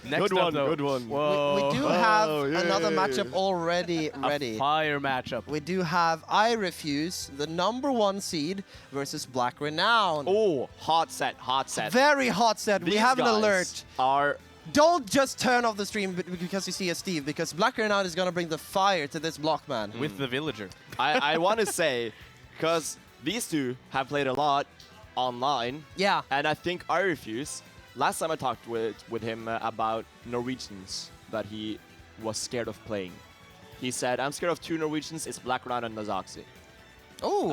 Next good up, one, though. good one. Whoa. We do have yay. another matchup already ready. A fire matchup. We do have iRefuse, the #1 seed, versus Blackrenown. Oh, hot set, hot set. Very hot set. We These have an guys alert. Are Don't just turn off the stream because you see a Steve, because Blackrenown is going to bring the fire to this block, man. With the villager. I want to say, because these two have played a lot online, Yeah. and I think iRefuse, last time I talked with him about Norwegians that he was scared of playing. He said, I'm scared of 2 Norwegians, it's Blackrenown and Nazaxi. Oh.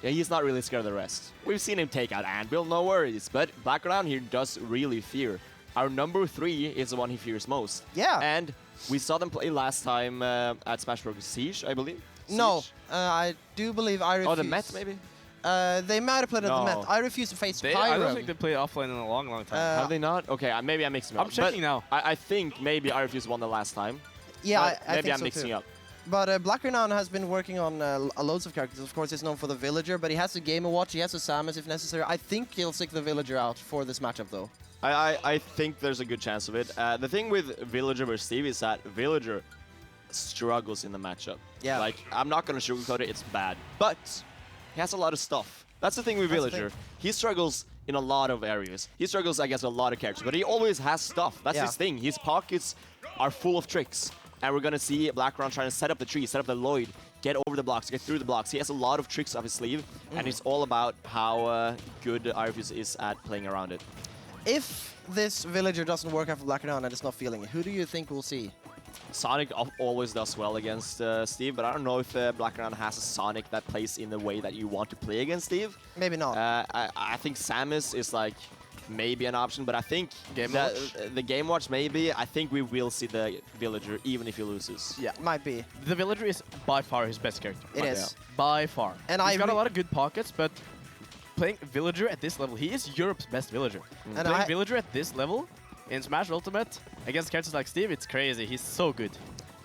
Yeah, he's not really scared of the rest. We've seen him take out Anvil, no worries, but Blackrenown here does really fear. Our #3 is the one he fears most. Yeah. And we saw them play last time at Smash Bros. Siege, I believe. No, Siege? I do believe iRefuse. Oh, the Met, maybe? They might have played at the No. Met. iRefuse to face I Pyro. don't think they played offline in a long, long time. Have they not? Okay, maybe I'm mixing up. I'm checking now. I think maybe iRefuse won the last time. Yeah, but I maybe think I'm so mixing too. up. But Blackrenown has been working on loads of characters. Of course, he's known for the Villager, but he has a Game & Watch, he has a Samus if necessary. I think he'll stick the Villager out for this matchup, though. I think there's a good chance of it. The thing with Villager versus Steve is that Villager struggles in the matchup. Yeah. Like, I'm not going to sugarcoat it, it's bad. But he has a lot of stuff. That's the thing with That's the Villager. He struggles in a lot of areas. He struggles against a lot of characters, but he always has stuff. That's Yeah. his thing. His pockets are full of tricks. And we're going to see Blackrenown trying to set up the tree, set up the Lloyd, get over the blocks, get through the blocks. He has a lot of tricks up his sleeve, and it's all about how good iRefuse is at playing around it. If this Villager doesn't work out for Blackrenown and it's not feeling it, who do you think we'll see? Sonic always does well against Steve, but I don't know if Blackrenown has a Sonic that plays in the way that you want to play against Steve. Maybe not. I think Samus is like maybe an option, but I think Game that, Watch? the Game Watch maybe. I think we will see the Villager even if he loses. Yeah. Might be. The villager is by far his best character. It is. By far. And He's I got a re- lot of good pockets, but playing villager at this level, he is Europe's best villager. And Playing I- villager at this level in Smash Ultimate against characters like Steve, it's crazy. He's so good.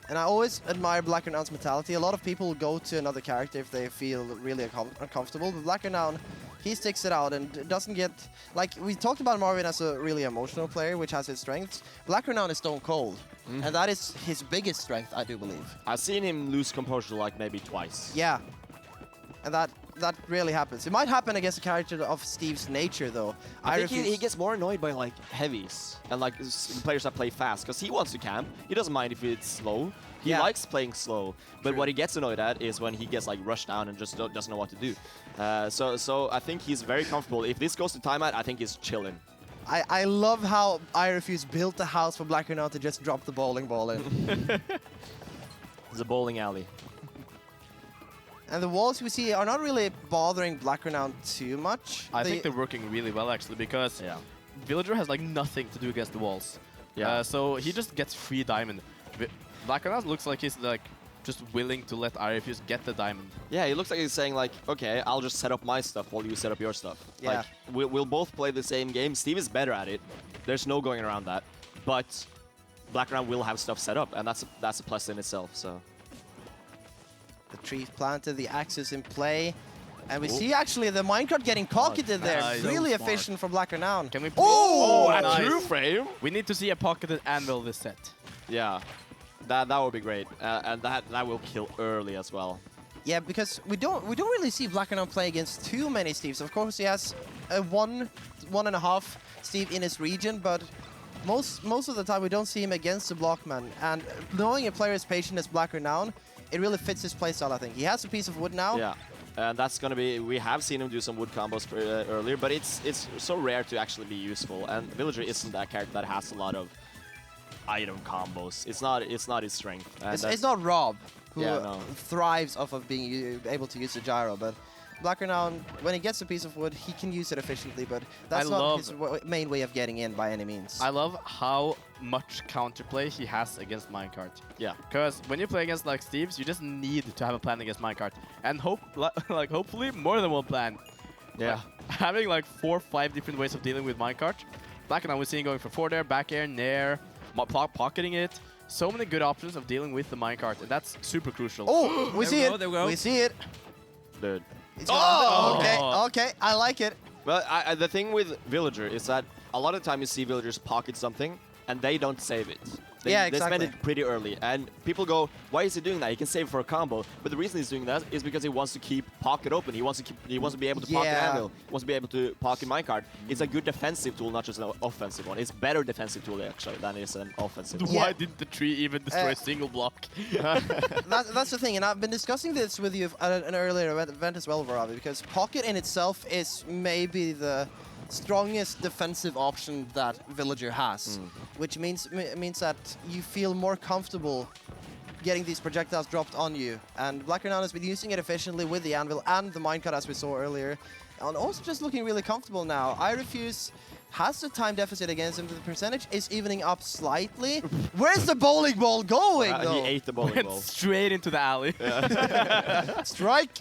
And I always admire Blackrenown's mentality. A lot of people go to another character if they feel really uncomfortable, but Blackrenown, he sticks it out and doesn't get... Like, we talked about Marvin as a really emotional player, which has his strengths. Blackrenown is stone cold, and that is his biggest strength, I do believe. I've seen him lose composure like maybe twice. Yeah. And that rarely happens. It might happen against a character of Steve's nature, though. I think he gets more annoyed by like heavies and like players that play fast because he wants to camp. He doesn't mind if it's slow. He Yeah. likes playing slow, but True. what he gets annoyed at is when he gets like rushed down and just doesn't know what to do. So I think he's very comfortable. If this goes to timeout, I think he's chilling. I love how iRefuse built the house for Blackrenown to just drop the bowling ball in. It's a bowling alley. And the walls we see are not really bothering Blackrenown too much. I think they're working really well, actually, because Yeah. villager has like nothing to do against the walls. Yeah. So he just gets free diamond. Blackrenown looks like he's like just willing to let iRefuse get the diamond. Yeah, he looks like he's saying like, okay, I'll just set up my stuff while you set up your stuff. Yeah. Like, we'll both play the same game. Steve is better at it. There's no going around that. But Blackrenown will have stuff set up, and that's a plus in itself. So. The tree planted, the axis in play. And we see actually the minecart getting pocketed there. nice. Really So smart. efficient from Blackrenown. Can we? Oh, a nice. true frame. We need to see a pocketed anvil this set. Yeah, that would be great, and that will kill early as well. Yeah, because we don't really see Blackrenown play against too many Steves. Of course, he has a 1.5 Steve in his region, but most of the time we don't see him against the Blockman. And knowing a player as patient as Blackrenown, it really fits his playstyle, I think. He has a piece of wood now. Yeah, and that's gonna be. We have seen him do some wood combos earlier, but it's so rare to actually be useful. And Villager isn't that character that has a lot of item combos. It's not his strength. And It's not Rob, who Yeah, no. thrives off of being able to use the gyro, but Blackrenown, when he gets a piece of wood, he can use it efficiently, but that's not his main way of getting in by any means. I love how much counterplay he has against minecart. Yeah. Because when you play against like Steve's, you just need to have a plan against minecart, and hopefully more than one plan. Yeah. Like, having like 4 or 5 different ways of dealing with minecart. Blackrenown we're seeing going for forward air, back air, nair, pocketing it. So many good options of dealing with the minecart, and that's super crucial. Oh, we see it. There we go. We see it. Dude. It's okay, Oh. okay, I like it. Well, the thing with Villager is that a lot of the time you see villagers pocket something, and they don't save it. They, Yeah, they spend exactly. it pretty early, and people go, "Why is he doing that? He can save for a combo." But the reason he's doing that is because he wants to keep pocket open. He wants to be able to pocket Yeah. anvil. He wants to be able to pocket minecart. It's a good defensive tool, not just an offensive one. It's better defensive tool actually than it's an offensive. Yeah. Why didn't the tree even destroy a single block? That's the thing, and I've been discussing this with you at an earlier event as well, Varavi, because pocket in itself is maybe the strongest defensive option that Villager has, which means that you feel more comfortable getting these projectiles dropped on you. And Blackrenown has been using it efficiently with the anvil and the minecart, as we saw earlier, and also just looking really comfortable now. iRefuse has a time deficit against him, but the percentage is evening up slightly. Where's the bowling ball going, He though? ate the bowling Went ball. straight into the alley. Strike!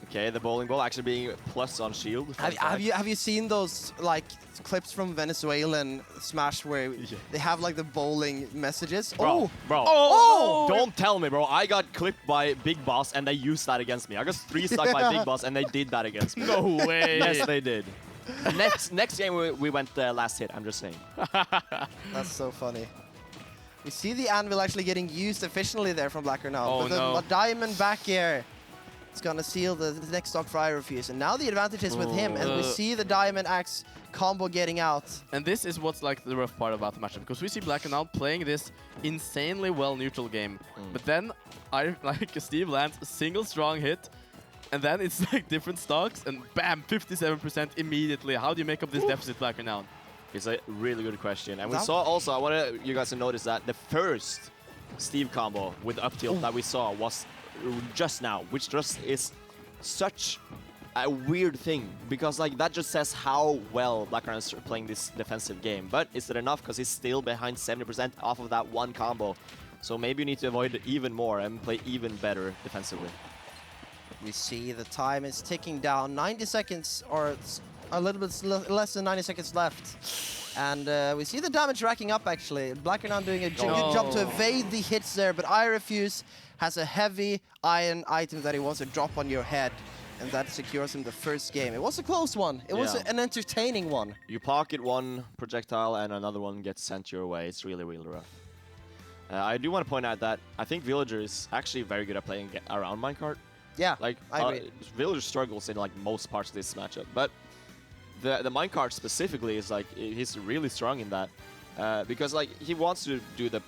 Okay, the bowling ball actually being plus on shield. Have you seen those like clips from Venezuelan Smash where they have like the bowling messages? Bro, bro. Oh! Don't tell me, bro. I got clipped by Big Boss and they used that against me. I got 3 stuck by Big Boss and they did that against me. No way. Yes, they did. next game we went last hit. I'm just saying. That's so funny. We see the anvil actually getting used efficiently there from Blackrenown. Oh, but the no. diamond back air, it's gonna seal the next stock for iRefuse. And now the advantage is with him, and we see the diamond axe combo getting out. And this is what's like the rough part about the matchup, because we see Blackrenown playing this insanely well neutral game, but then Steve lands a single strong hit, and then it's like different stocks, and bam, 57% immediately. How do you make up this deficit, Blackrenown? It's a really good question. And we That- saw also, I want you guys to notice that the first Steve combo with up tilt that we saw was just now, which just is such a weird thing, because like that just says how well Blackrenown is playing this defensive game. But is it enough? Because he's still behind 70% off of that one combo. So maybe you need to avoid it even more and play even better defensively. We see the time is ticking down. 90 seconds, or it's a little bit less than 90 seconds left. And we see the damage racking up, actually. Blackrenown doing a good job to evade the hits there, but iRefuse has a heavy iron item that he wants to drop on your head, and that secures him the first game. It was a close one. It was an entertaining one. You pocket one projectile and another one gets sent your way. It's really, really rough. I do want to point out that I think Villager is actually very good at playing around minecart. Yeah, Like, I agree. Villager struggles in like most parts of this matchup, but the minecart specifically is like, he's really strong in that, because like he wants to do the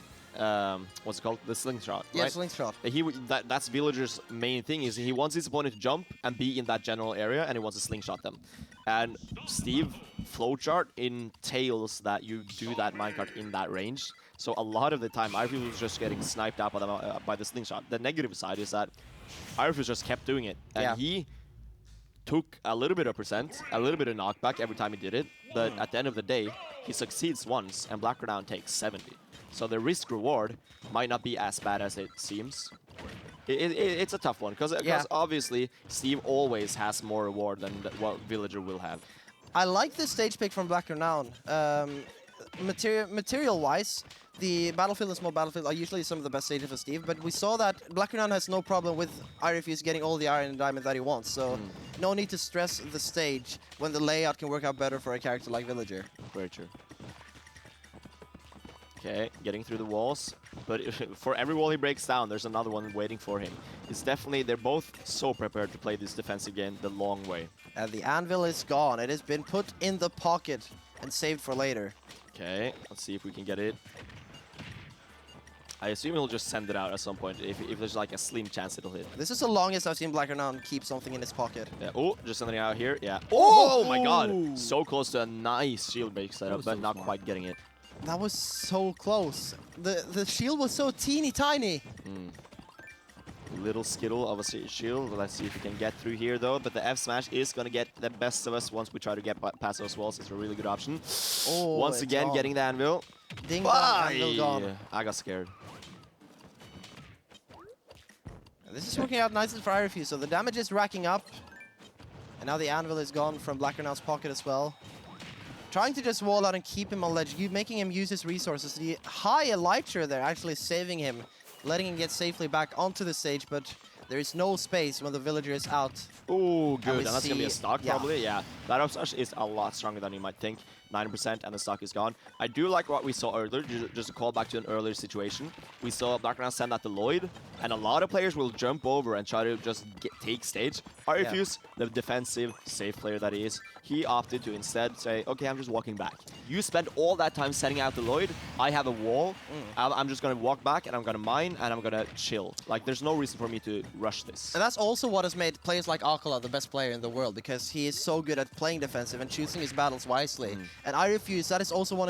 what's it called, the slingshot, Yeah, right? slingshot. That's Villager's main thing, is he wants his opponent to jump and be in that general area, and he wants to slingshot them. And Steve flowchart entails that you do that minecart in that range. So a lot of the time, iRefuse was just getting sniped out by the slingshot. The negative side is that iRefuse just kept doing it, and he took a little bit of percent, a little bit of knockback every time he did it, but at the end of the day, he succeeds once, and Blackrenown takes 70. So the risk-reward might not be as bad as it seems. It's a tough one, because obviously Steve always has more reward than what Villager will have. I like this stage pick from Blackrenown. Material-wise, the battlefield and small battlefield are usually some of the best stages for Steve, but we saw that Blackrenown has no problem with iRefuse getting all the iron and diamond that he wants, so no need to stress the stage when the layout can work out better for a character like Villager. Very true. Okay, getting through the walls, but for every wall he breaks down, there's another one waiting for him. It's definitely, they're both so prepared to play this defensive game the long way. And the anvil is gone. It has been put in the pocket and saved for later. Okay, let's see if we can get it. I assume he'll just send it out at some point. If there's like a slim chance it'll hit. This is the longest I've seen Blackrenown keep something in his pocket. Yeah. Oh, just sending it out here. Yeah. Oh my god! So close to a nice shield break setup, but not quite getting it. That was so close. The shield was so teeny tiny. Little skittle of a shield. Let's see if we can get through here though. But the F smash is gonna get the best of us once we try to get past those walls. It's a really good option. Oh, Once again, getting the anvil. Ding dong, anvil gone. I got scared. This is working out nicely for iRefuse, so the damage is racking up. And now the anvil is gone from Blackrenown's pocket as well. Trying to just wall out and keep him on ledge, making him use his resources. The high elytra there actually saving him, letting him get safely back onto the stage, but there is no space when the villager is out. Oh, good. we And that's going to be a see- stock, yeah. probably. Yeah, that up smash is a lot stronger than you might think. 9%, and the stock is gone. I do like what we saw earlier, just a call back to an earlier situation. We saw Blackrenown send out the Lloyd, and a lot of players will jump over and try to just take stage. iRefuse, the defensive, safe player that he is, he opted to instead say, okay, I'm just walking back. You spend all that time setting out the Lloyd, I have a wall, I'm just going to walk back, and I'm going to mine, and I'm going to chill. Like, there's no reason for me to rush this. And that's also what has made players like Akala the best player in the world, because he is so good at playing defensive and choosing his battles wisely. And iRefuse, that is also one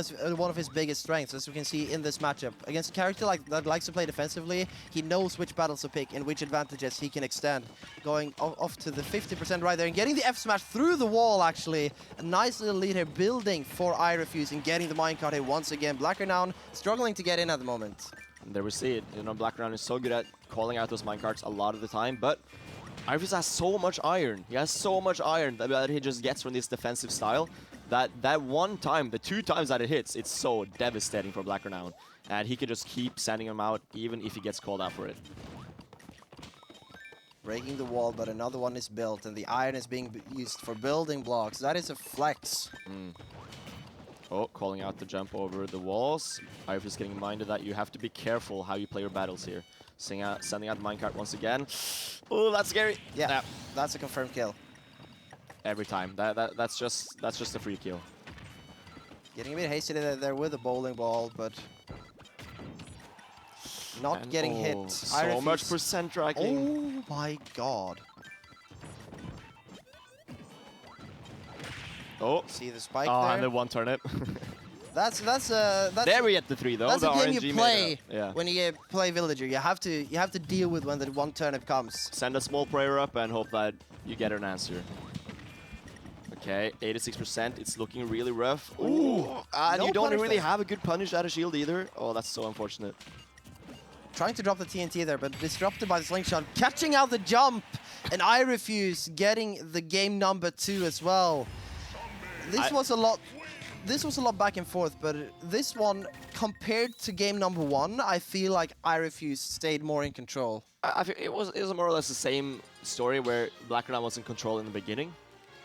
of his biggest strengths, as we can see in this matchup. Against a character that likes to play defensively, he knows which battles to pick and which advantages he can extend. Going off to the 50% right there and getting the F smash through the wall, actually. A nice little lead here building for iRefuse and getting the minecart here once again. Blackrenown struggling to get in at the moment. And there we see it. You know, Blackrenown is so good at calling out those minecarts a lot of the time, but iRefuse has so much iron. He has so much iron that he just gets from this defensive style that one time, the 2 times that it hits, it's so devastating for Blackrenown. And he can just keep sending him out even if he gets called out for it. Breaking the wall, but another one is built, and the iron is being used for building blocks. That is a flex. Oh, calling out the jump over the walls. iRefuse getting reminded that you have to be careful how you play your battles here. Sending out the minecart once again. Oh, that's scary. Yeah, that's a confirmed kill. Every time. That's just a free kill. Getting a bit hasty there with the bowling ball, but not getting hit. So much percent tracking. Oh my god. Oh, See the spike oh, there? and the one turnip. That's there we get the 3 though. That's the a game RNG you made play up. when you play Villager. You have to deal with when the one turnip comes. Send a small prayer up and hope that you get an answer. Okay, 86%. It's looking really rough. Ooh, and no you don't really punishment. have a good punish out of shield either. Oh, that's so unfortunate. Trying to drop the TNT there, but disrupted by the slingshot. Catching out the jump, and iRefuse getting the game number 2 as well. This was a lot back and forth, but this one, compared to game number 1, I feel like iRefuse stayed more in control. I think it was more or less the same story where Blackrenown was in control in the beginning.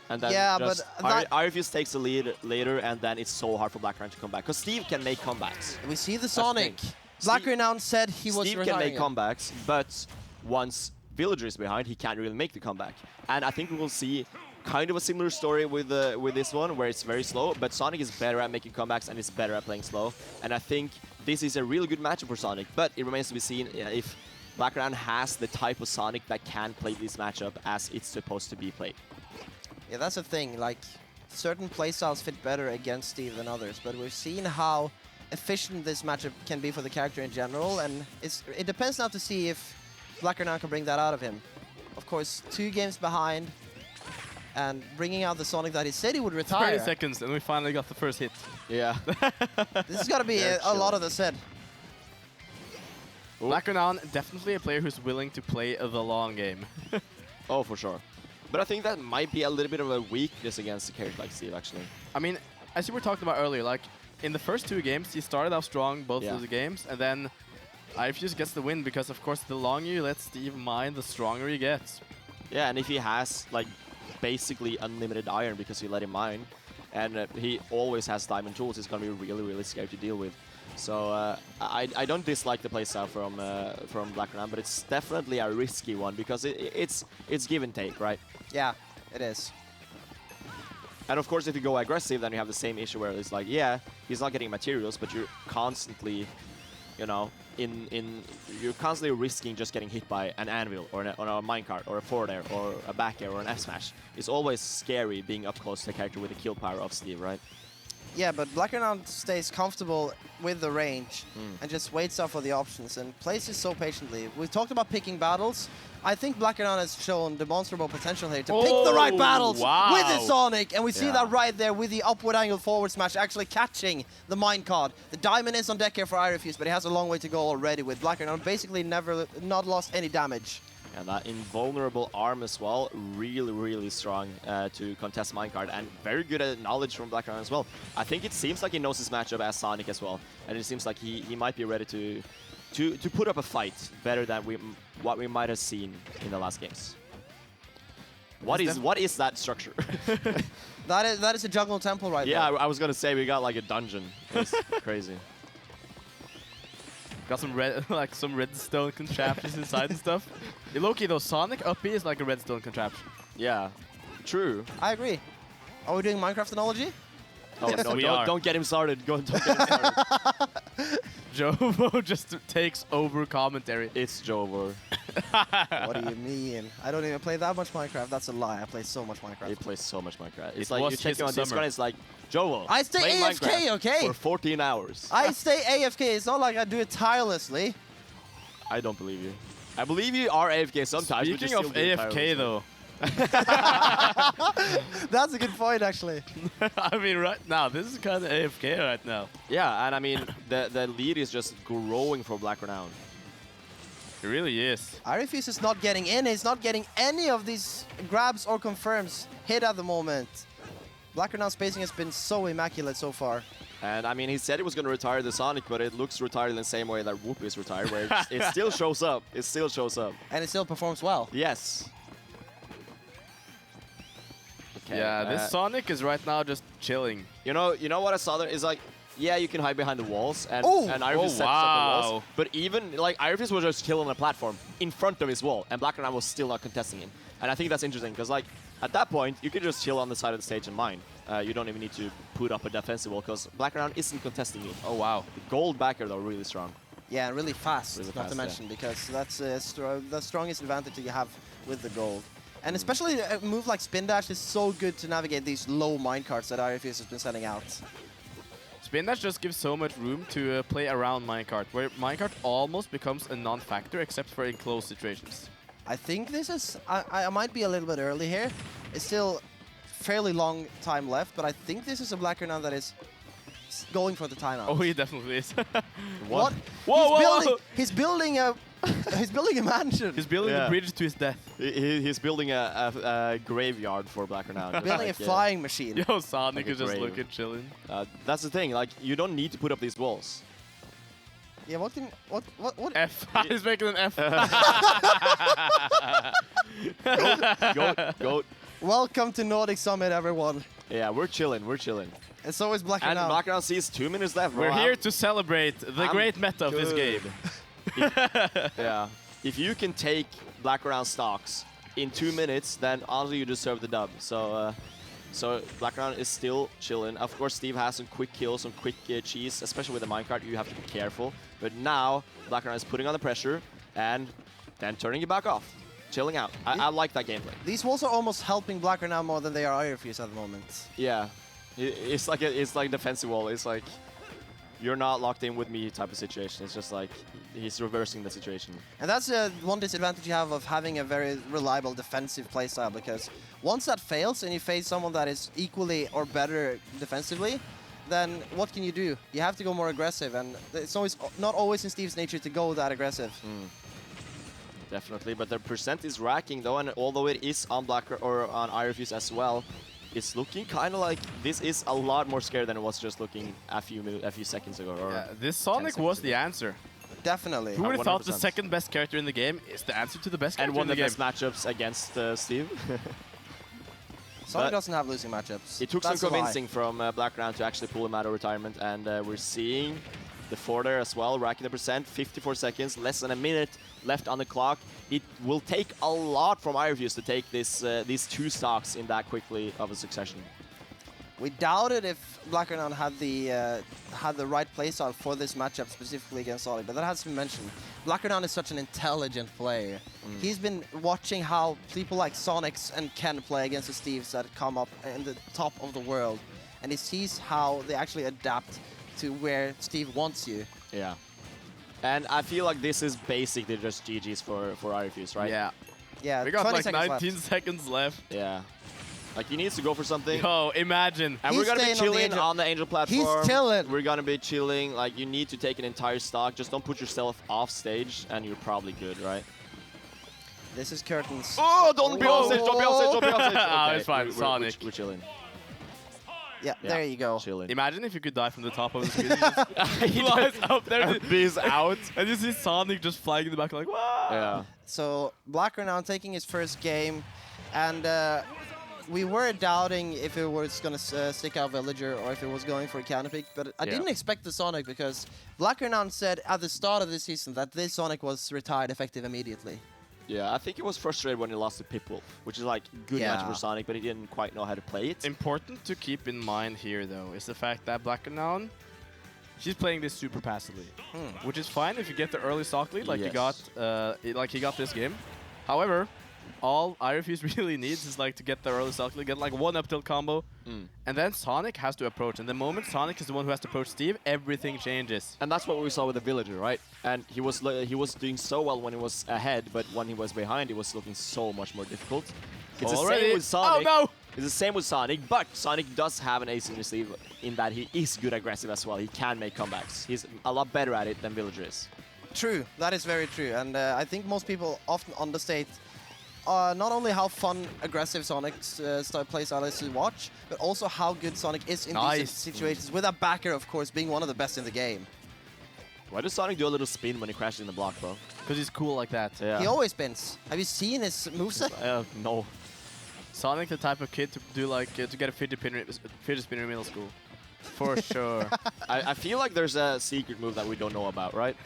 And then Yeah, just but iRefuse takes the lead later, and then it's so hard for Blackrenown to come back. Because Steve can make comebacks. We see the the Sonic. thing. Blackrenown said he was Steve can make retiring. comebacks, but once Villager is behind, he can't really make the comeback. And I think we will see kind of a similar story with this one, where it's very slow, but Sonic is better at making comebacks and is better at playing slow. And I think this is a really good matchup for Sonic, but it remains to be seen if Blackrenown has the type of Sonic that can play this matchup as it's supposed to be played. Yeah, that's the thing. Like, certain playstyles fit better against Steve than others, but we've seen how efficient this matchup can be for the character in general, and it depends now to see if Blackrenown can bring that out of him. Of course, 2 games behind, and bringing out the Sonic that he said he would retire. 30 seconds, and we finally got the first hit. Yeah. This has got to be They're a lot chilling. of the said. Blackrenown, definitely a player who's willing to play the long game. Oh, for sure. But I think that might be a little bit of a weakness against a character like Steve, actually. I mean, as you were talking about earlier, like, in the first 2 games, he started out strong both of the games, and then iRefuse gets the win because, of course, the longer you let Steve mine, the stronger he gets. Yeah, and if he has, like, basically unlimited iron because you let him mine, and he always has diamond tools, it's going to be really, really scary to deal with. So I don't dislike the playstyle from Blackrenown, but it's definitely a risky one because it's give and take, right? Yeah, it is. And of course, if you go aggressive, then you have the same issue where it's like, yeah, he's not getting materials, but you're constantly, you know, you're constantly risking just getting hit by an anvil or a minecart or a forward air or a back air or an F smash. It's always scary being up close to the character with the kill power of Steve, right? Yeah, but Blackrenown stays comfortable with the range and just waits out for the options and plays it so patiently. We've talked about picking battles. I think Blackrenown has shown demonstrable potential here to pick the right battles with his Sonic, and we see that right there with the upward angle forward smash actually catching the minecart. The diamond is on deck here for iRefuse, but he has a long way to go already with Blackrenown basically not lost any damage. And that invulnerable arm as well, really, really strong to contest minecart, and very good at knowledge from Blackrenown as well. I think it seems like he knows his matchup as Sonic as well, and it seems like he might be ready to put up a fight better than what we might have seen in the last games. What is that structure? That is a jungle temple right Yeah, there. I was gonna say we got like a dungeon. It's crazy. Got some red, like some redstone contraptions inside and stuff. Low-key though, Sonic up B is like a redstone contraption. Yeah, true. I agree. Are we doing Minecraft analogy? Oh Yes, no! we Don't, are. don't get him started. Don't get him started. Jovo just takes over commentary. It's Jovo. What do you mean? I don't even play that much Minecraft. That's a lie. I play so much Minecraft. He plays so much Minecraft. It's It like was you check his him on summer. Discord. It's like Jovo. I stay play AFK, Minecraft okay? For 14 hours. I stay AFK. It's not like I do it tirelessly. I don't believe you. I believe you are AFK sometimes. but you Speaking of still do it AFK tirelessly. though, That's a good point, actually. I mean right now, this is kind of AFK right now. Yeah, and I mean the lead is just growing for Blackrenown. It really is. iRefuse is not getting in. He's not getting any of these grabs or confirms hit at the moment. Blackrenown spacing has been so immaculate so far. And I mean, he said he was going to retire the Sonic, but it looks retired in the same way that Whoop is retired, where it still shows up. It still shows up. And it still performs well. Yes. Okay, Yeah, this Sonic is right now just chilling. You know what I saw there is like, yeah, you can hide behind the walls, and Oh! iRefuse sets up the wow. walls. But even like iRefuse was just chilling on a platform in front of his wall, and Blackrenown was still not contesting him. And I think that's interesting because like at that point you can just chill on the side of the stage and mine. You don't even need to put up a defensive wall because Blackrenown isn't contesting you. Oh wow. Gold backer though, really strong. Yeah, and really fast, Really not to fast, mention, because that's the strongest advantage that you have with the gold. And especially a move like Spin Dash is so good to navigate these low minecarts that iRefuse has been sending out. Spin Dash just gives so much room to play around minecart, where minecart almost becomes a non-factor except for in close situations. I think this is... I might be a little bit early here. It's still fairly long time left, but I think this is a Blackrenown that is going for the timeout. Oh, he definitely is. What? Whoa, He's building a... he's building a mansion. He's building Yeah. a bridge to his death. He's building a graveyard for Blackrenown. just building like, a flying machine. Yo, Sonic Like a is just grave. looking chilling. That's the thing. Like you don't need to put up these walls. Yeah, what can... What? F. He's making an F. Go. Welcome to Nordic Summit, everyone. Yeah, we're chilling. We're chilling. And so is Blackrenown. And Blackrenown sees 2 minutes left. We're bro. here to celebrate the I'm great meta of this good. game. Yeah. If you can take Blackrenown stocks in 2 minutes, then honestly you deserve the dub. So Blackrenown is still chilling. Of course, Steve has some quick kills, some quick cheese, especially with the minecart. You have to be careful. But now Blackrenown is putting on the pressure and then turning it back off, chilling out. I like that gameplay. These walls are almost helping Blackrenown more than they are iRefuse at the moment. Yeah, it's like defensive wall. It's like you're not locked in with me type of situation. It's just like he's reversing the situation. And that's one disadvantage you have of having a very reliable defensive playstyle, because once that fails and you face someone that is equally or better defensively, then what can you do? You have to go more aggressive, and it's always not always in Steve's nature to go that aggressive. Definitely, but the percent is racking though, and although it is on on iRefuse as well, it's looking kind of like this is a lot more scary than it was just looking a few seconds ago. Or Yeah, this Sonic seconds was ago. the answer. Definitely. Who would have thought the 100%. second best character in the game is the answer to the best And character one in of the the game? best matchups against Steve. Sonic but doesn't have losing matchups. It took That's a some lie. convincing from Blackrenown to actually pull him out of retirement, and we're seeing the 4 there as well, racking the percent, 54 seconds, less than a minute left on the clock. It will take a lot from iRefuse to take this these 2 stocks in that quickly of a succession. We doubted if Blackrenown had the right playstyle for this matchup specifically against Sonic, but that has to be mentioned. Blackrenown is such an intelligent player. He's been watching how people like Sonics and Ken play against the Steves that come up in the top of the world, and he sees how they actually adapt to where Steve wants you. Yeah. And I feel like this is basically just GG's for iRefuse, right? Yeah. Yeah, We got 20 like seconds 19 left. seconds left. Yeah. Like he needs to go for something. Yo, imagine. And He's we're gonna be staying on the chilling Angel- on the Angel platform. chilling. We're gonna be chilling. Like you need to take an entire stock. Just don't put yourself off stage, and you're probably good, right? This is curtains. Oh, don't be on stage! Don't be on stage! Don't be on stage! Ah, Okay, it's fine, Sonic. We're chilling. Yeah, Yeah. there you go. Chilling. Imagine if you could die from the top of the screen. He flies up there. Biz out. And you see Sonic just flying in the back like, wow. Yeah. So Blackrenown taking his first game. And we were doubting if it was going to stick out Villager or if it was going for a counter pick, but I didn't expect the Sonic because Blackrenown said at the start of the season that this Sonic was retired effective immediately. Yeah, I think he was frustrated when he lost to Pitbull, which is like good match for Sonic, but he didn't quite know how to play it. Important to keep in mind here, though, is the fact that Blackrenown, she's playing this super passively, which is fine if you get the early stock lead, like he got this game. However, all iRefuse really needs is like to get the early stock lead, get like one up tilt combo, and then Sonic has to approach. And the moment Sonic is the one who has to approach Steve, everything changes. And that's what we saw with the Villager, right? And he was doing so well when he was ahead, but when he was behind, it was looking so much more difficult. It's the same with Sonic. Oh no! It's the same with Sonic, but Sonic does have an ace in his sleeve in that he is good aggressive as well. He can make comebacks. He's a lot better at it than Villager is. True, that is very true. And I think most people often understate not only how fun aggressive Sonic's plays are to watch, but also how good Sonic is in these situations, with a backer, of course, being one of the best in the game. Why does Sonic do a little spin when he crashes in the block, bro? Because he's cool like that. Yeah. He always spins. Have you seen his moveset? No. Sonic, the type of kid to do like to get a fidget spinner in middle school, for sure. I feel like there's a secret move that we don't know about, right?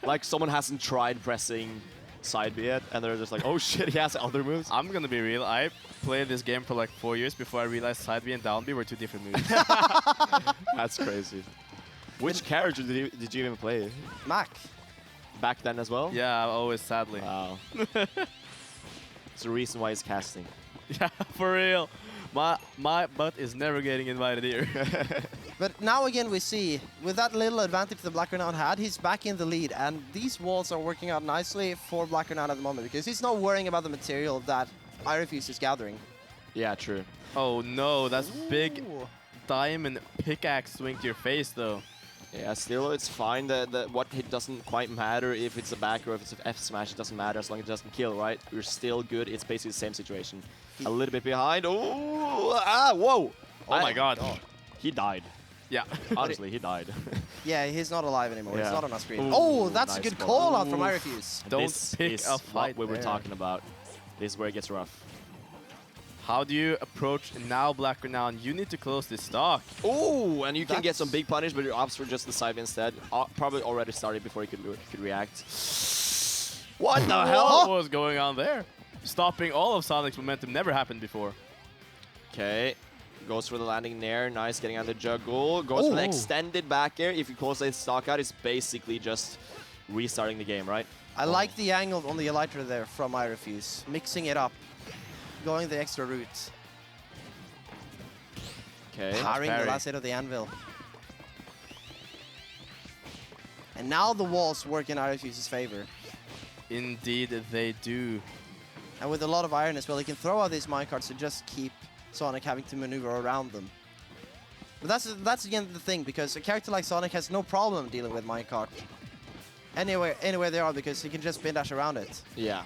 Like someone hasn't tried pressing side B yet, and they're just like, oh shit, he has other moves. I'm gonna be real. I played this game for like 4 years before I realized side B and down B were two different moves. That's crazy. Which character did you even play? Mac. Back then as well? Yeah, always, sadly. Wow. It's the reason why he's casting. Yeah, for real. My butt is never getting invited here. But now again we see, with that little advantage that Blackrenown had, he's back in the lead, and these walls are working out nicely for Blackrenown at the moment, because he's not worrying about the material that iRefuse is gathering. Yeah, true. Oh no, that's big diamond pickaxe swing to your face, though. Yeah, still it's fine. What hit doesn't quite matter if it's a back or if it's an F smash. It doesn't matter as long as it doesn't kill, right? We're still good. It's basically the same situation. A little bit behind. Oh, whoa! Oh my god. He died. Yeah. Honestly, he died. Yeah, he's not alive anymore. Yeah. He's not on our screen. Ooh, Oh, that's nice a good goal. call out from iRefuse. Don't this pick is a fight what we were there. talking about. This is where it gets rough. How do you approach now, Blackrenown? You need to close this stock. Oh, and you can get some big punish, but your ops were just the side instead. Probably already started before he could react. What the hell? What was going on there? Stopping all of Sonic's momentum never happened before. Okay. Goes for the landing there. Nice, getting on the juggle. Goes for the extended back air. If you close the stock out, it's basically just restarting the game, right? I like the angle on the Elytra there from iRefuse, mixing it up, going the extra route. Okay. Parrying the last hit of the anvil. And now the walls work in iRefuse's favor. Indeed, they do. And with a lot of iron as well, he can throw out these minecarts to just keep Sonic having to maneuver around them. But that's again the thing, because a character like Sonic has no problem dealing with minecart anywhere they are, because he can just spin dash around it. Yeah.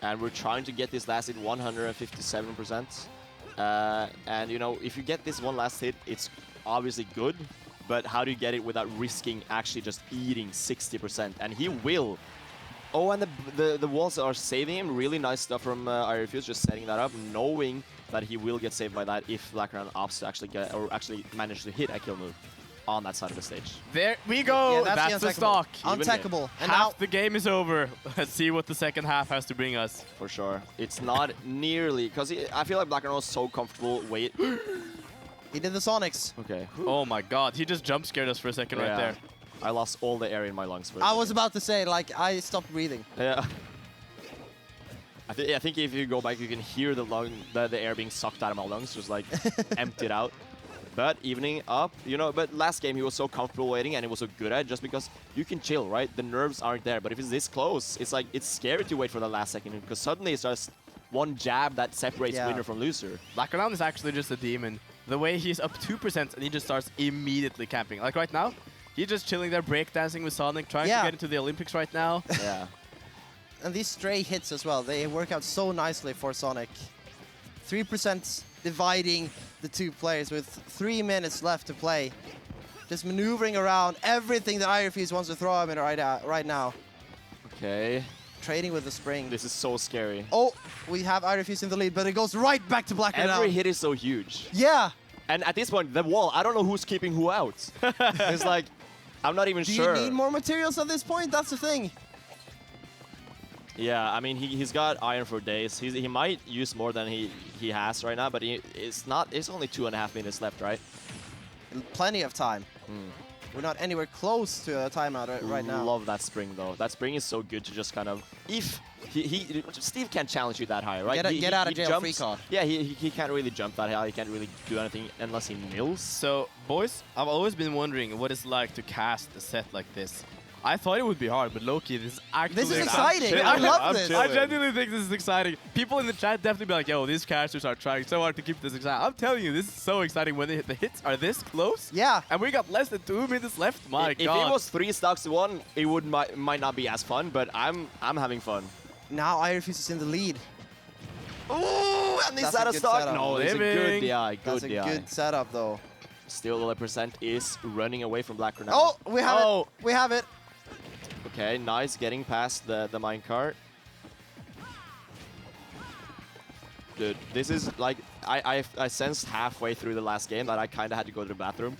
And we're trying to get this last hit 157%. And, you know, if you get this one last hit, it's obviously good. But how do you get it without risking actually just eating 60%? And he will. Oh, and the walls are saving him. Really nice stuff from iRefuse, just setting that up, knowing that he will get saved by that if Blackrenown opts to actually get, or actually manage to hit a kill move on that side of the stage. There we go. Yeah, that's the stock. Untackable. And half now the game is over. Let's see what the second half has to bring us. For sure. It's not nearly, because I feel like Blackrenown was so comfortable. Wait. he did the Sonics. Okay. Oh my god, he just jump scared us for a second right there. I lost all the air in my lungs for a I second. was about to say, like, I stopped breathing. Yeah. I think if you go back, you can hear the air being sucked out of my lungs, just like emptied out. But evening up, you know, but last game he was so comfortable waiting and he was so good at it just because you can chill, right? The nerves aren't there. But if it's this close, it's like, it's scary to wait for the last second because suddenly it's just one jab that separates winner from loser. Blackrenown is actually just a demon. The way he's up 2% and he just starts immediately camping. Like right now, he's just chilling there, breakdancing with Sonic, trying to get into the Olympics right now. Yeah. And these stray hits as well, they work out so nicely for Sonic. 3% dividing the two players with 3 minutes left to play. Just maneuvering around everything that iRefuse wants to throw him in right now. Okay. trading with the spring. This is so scary. Oh, we have iRefuse in the lead, but it goes right back to Blackrenown. Every hit is so huge. Yeah. And at this point, the wall, I don't know who's keeping who out. It's like, I'm not even Do sure. you need more materials at this point? That's the thing. Yeah, I mean, he's got iron for days. He might use more than he has right now, but it's only 2.5 minutes left, right? Plenty of time. We're not anywhere close to a timeout right now. Love that spring, though. That spring is so good to just kind of... If Steve can't challenge you that high, right? Get out of jail jumps, free card. Yeah, he can't really jump that high. He can't really do anything unless he mills. So, boys, I've always been wondering what it's like to cast a set like this. I thought it would be hard, but low-key, this is actually... This is exciting. I love this. I genuinely think this is exciting. People in the chat definitely be like, yo, these characters are trying so hard to keep this exciting. I'm telling you, this is so exciting when the hits are this close. Yeah. And we got less than 2 minutes left. My God. If it was 3 stocks to 1, it might not be as fun, but I'm having fun. Now iRefuse is in the lead. Ooh, and That's he's a out of good stock. setup. No, it's a good DI. That's a good setup, though. Still, the percent is running away from Blackrenown. Oh, we have it. We have it. Okay, nice getting past the minecart. Dude, this is like, I sensed halfway through the last game that I kind of had to go to the bathroom.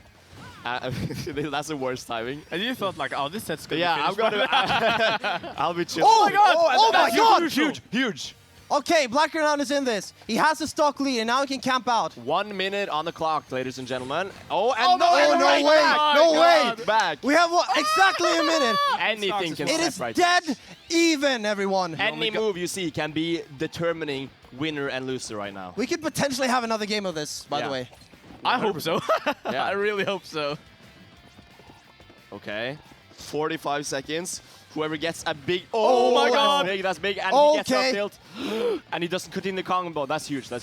That's the worst timing. And you thought like, oh, this set's gonna be I'm finished. gonna... I'll be chill. Oh my God! Oh my God! Huge! Okay, Blackrenown is in this. He has a stock lead, and now he can camp out. 1 minute on the clock, ladies and gentlemen. Oh, and Oh, no way! No way! Back. We have exactly a minute. Anything can It is separate. dead even, everyone. Any move you see can be determining winner and loser right now. We could potentially have another game of this, by the way. I hope so. Yeah. I really hope so. Okay, 45 seconds. Whoever gets a big... Oh my God! That's big. And he gets up tilt. And he doesn't continue the combo. That's huge. And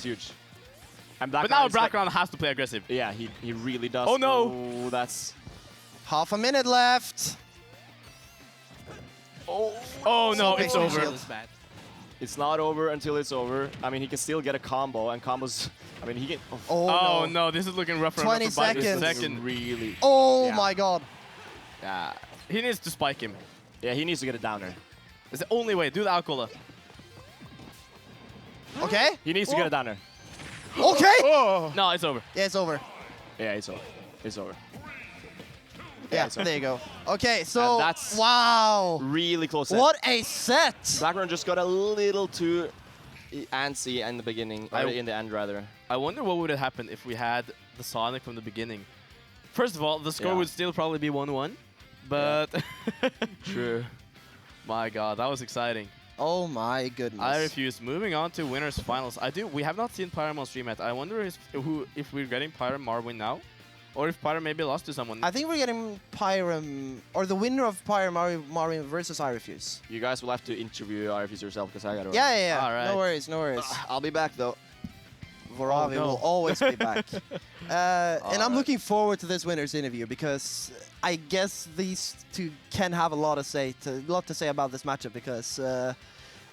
But now Blackrenown has to play aggressive. Yeah, he really does. Oh no! Oh, that's... Half a minute left. Oh no, it's over. Shield. It's not over until it's over. I mean, he can still get a combo, and combos... I mean, he can... Oh no, this is looking rougher. 20 and rougher by the seconds. second. Really... Oh Yeah. my God. Yeah, he needs to spike him. Yeah, he needs to get a downer. It's the only way. Do the Alcola. Okay. He needs to get a downer. Okay. No, it's over. Yeah, it's over. Yeah, it's over. It's over. Yeah, it's over. there you go. Okay, so that's- wow. Really close set. What a set. Blackrenown just got a little too antsy in the beginning, or in the end rather. I wonder what would have happened if we had the Sonic from the beginning. First of all, the score Yeah. would still probably be 1-1, but True. my God, that was exciting. Oh my goodness. iRefuse moving on to winners finals. We have not seen Pyram on stream yet. I wonder if we're getting Pyram Marwin now, or if Pyram maybe lost to someone. I think we're getting Pyram, or the winner of Pyram Mario versus iRefuse. You guys will have to interview iRefuse yourself because I gotta run. Yeah. All right. No worries, no worries. I'll be back though. Voravi no. will always be back. And I'm right. looking forward to this winner's interview because I guess these two can have a lot to say about this matchup because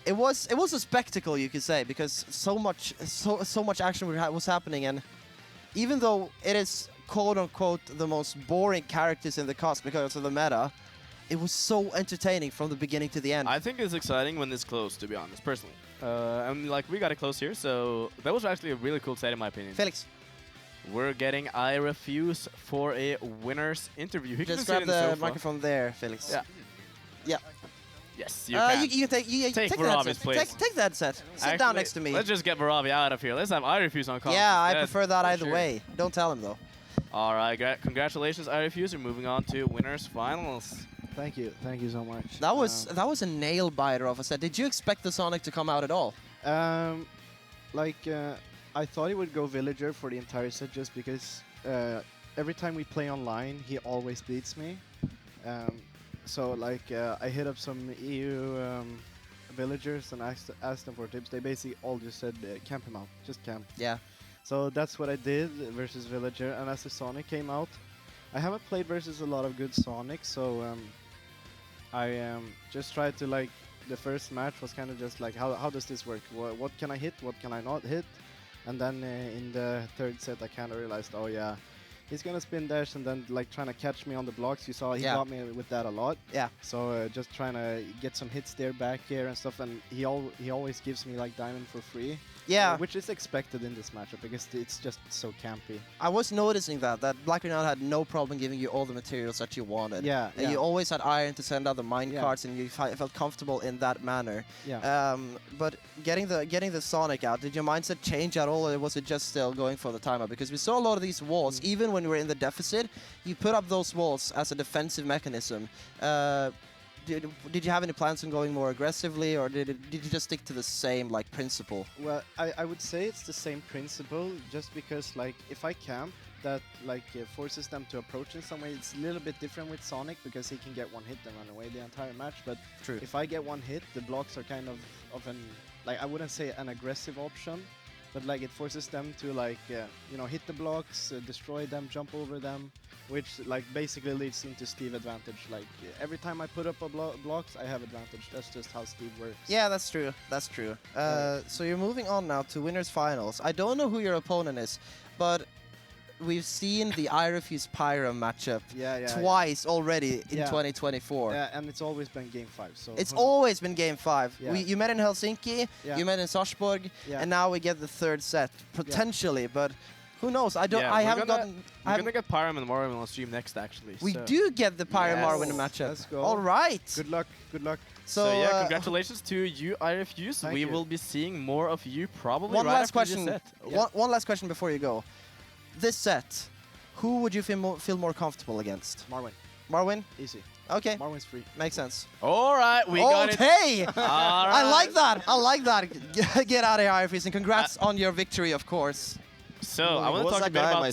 it was a spectacle, you could say, because so much action was happening, and even though it is quote unquote the most boring characters in the cast because of the meta, it was so entertaining from the beginning to the end. I think it's exciting when it's close, to be honest, personally. And like we got it close here, so that was actually a really cool set in my opinion. Felix, We're getting iRefuse for a winner's interview. He just can grab sit in the sofa. microphone there, Felix. Yeah. Yeah. Yes, you can. You take Take the Varavi's headset. place. Take the headset. Sit down Actually, next to me. Let's just get Varavi out of here. Let's have iRefuse on comms. Yeah, I instead. prefer that For either sure. way. Don't tell him though. All right, congratulations, iRefuse. We're moving on to winners finals. Thank you so much. That was a nail biter of a set. Did you expect the Sonic to come out at all? I thought he would go villager for the entire set just because every time we play online, he always beats me. So I hit up some EU villagers and asked them for tips. They basically all just said, camp him out, just camp. Yeah. So that's what I did versus villager, and as the Sonic came out, I haven't played versus a lot of good Sonic, so I just tried to the first match was kind of just like, how does this work? What can I hit? What can I not hit? And then in the third set, I kind of realized, oh yeah, he's gonna spin dash and then like trying to catch me on the blocks. You saw he Yeah. got me with that a lot. Yeah. So just trying to get some hits there, back here and stuff. And he always gives me like diamond for free. Yeah. Which is expected in this matchup because it's just so campy. Uh, I was noticing that Blackrenown had no problem giving you all the materials that you wanted. Yeah. And you always had iron to send out the mine Yeah. carts, and you felt comfortable in that manner. Yeah. But getting the Sonic out, did your mindset change at all, or was it just still going for the timeout? Because we saw a lot of these walls, even when we were in the deficit, you put up those walls as a defensive mechanism. Did you have any plans on going more aggressively, or did you just stick to the same like principle? Well, I would say it's the same principle, just because like if I camp, that like forces them to approach in some way. It's a little bit different with Sonic because he can get one hit and run away the entire match. But True. if I get one hit, the blocks are kind of an, like, I wouldn't say an aggressive option, but like it forces them to like you know, hit the blocks, destroy them, jump over them, which like basically leads into Steve advantage. Like every time I put up a blocks, I have advantage. That's just how Steve works. Yeah, that's true. That's true. So you're moving on now to winners finals. I don't know who your opponent is, but we've seen the iRefuse Pyro matchup twice already in 2024. Yeah, and it's always been game 5. So It's always been game 5. Yeah. You met in Helsinki, you met in Sarpsborg, and now we get the third set potentially. But who knows? I don't. Yeah, I we're haven't gonna- gotten. We're gonna get Pyram and Morrowind on stream next, actually. We so. do get the Pyro Yes. Marwin matchup. Let's go. All right. Good luck. Good luck. So yeah, congratulations to you, iRefuse. Thank We you. will be seeing more of you probably One right last after question. this set. One last question before you go. This set, who would you feel more comfortable against? Marwin. Marwin? Easy. Okay, Marwin's free. makes sense. All right, we got it. Okay. All I right. like that. I like that. Get out of here, iRefuse, and congrats on your victory, of course. So I want to What's talk a that bit guy about on my